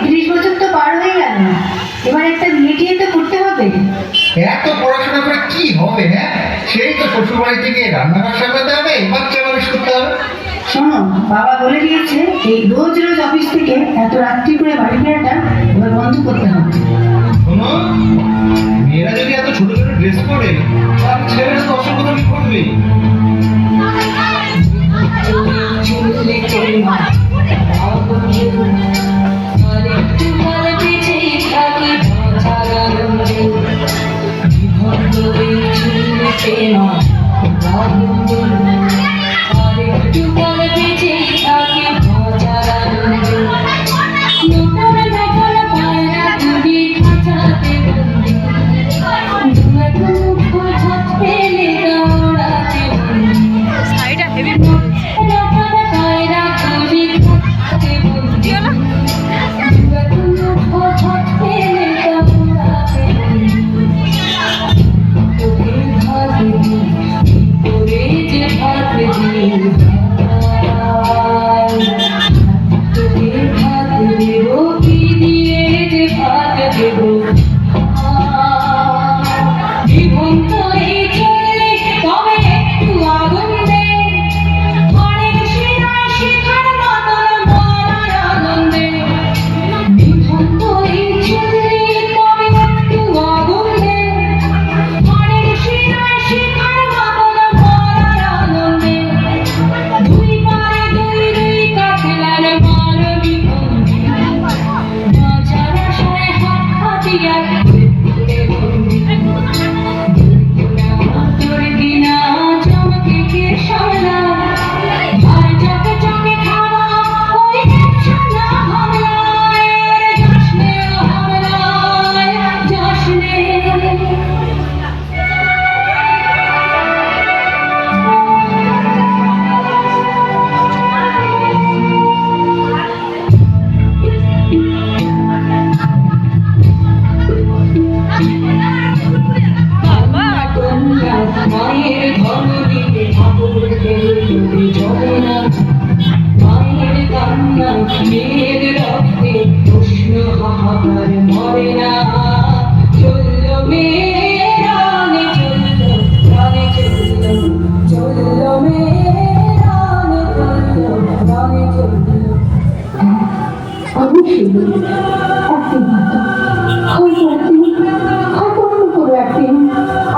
30 বছর তো পার হয়ে গেল, এবার একটা বিয়ে টিয়ে তো করতে হবে। এত পড়াশোনা করে কি হবে? হ্যাঁ, সেই তো শ্বশুর বাড়ি থেকে রান্নাঘর সামলাতে হবে, বাচ্চা মানুষ করতে হবে। শোনো, বাবা বলে দিয়েছে এই রোজ রোজ অফিস থেকে এত রাত্রি করে বাড়ি ফেরাটা এবার বন্ধ করতে হবে। শোনো, মেয়েরা যদি এত ছোট ছোট ড্রেস পরে, তার ছেলেরা তো অসংখ্য কি করবে?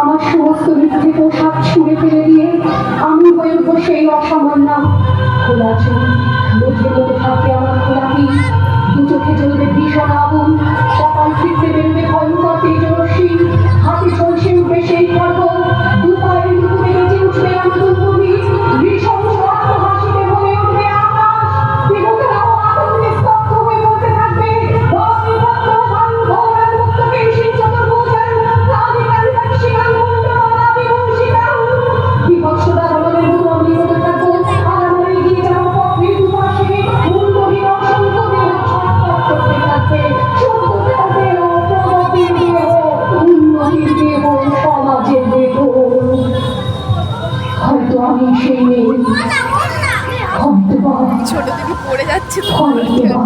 আমার সমস্ত মিথ্যে পোশাক ছুঁড়ে ফেলে দিয়ে আমি হয়ে উঠবো সেই অসামান্য খোলা চোখ, বুঝে মতো থাকে আমার খোলাপি, দু চোখে জ্বলবে ভীষণ আগুন, কপাল ফিরতে বেরোবে ভয়ঙ্কর তেজরশ্মি, হাতে ঝলসে উঠবে সেই খর্গ, দু পায়ের উপরে বেজে উঠবে আনন্দ কবি, ভীষণ শক্ত হাসিতে ভরে উঠবে আকাশ, দেবতারাও আনন্দে স্তব্ধ হয়ে বলতে থাকবে বিভৎসতা বলবেন আমি বলতে থাকবো আর আমার এগিয়ে যাওয়া পথে দুপাশে মূল্যহীন অসংখ্য দেহ ছটফট করতে থাকবে। সভ্যতার দেহ, প্রগতির দেহ, উন্নতির দেহ, সমাজের দেহ। হয়তো আমি সেই মেয়ে, হয়তো বা ছোট থেকে পড়ে যাচ্ছে তো হয়তো বা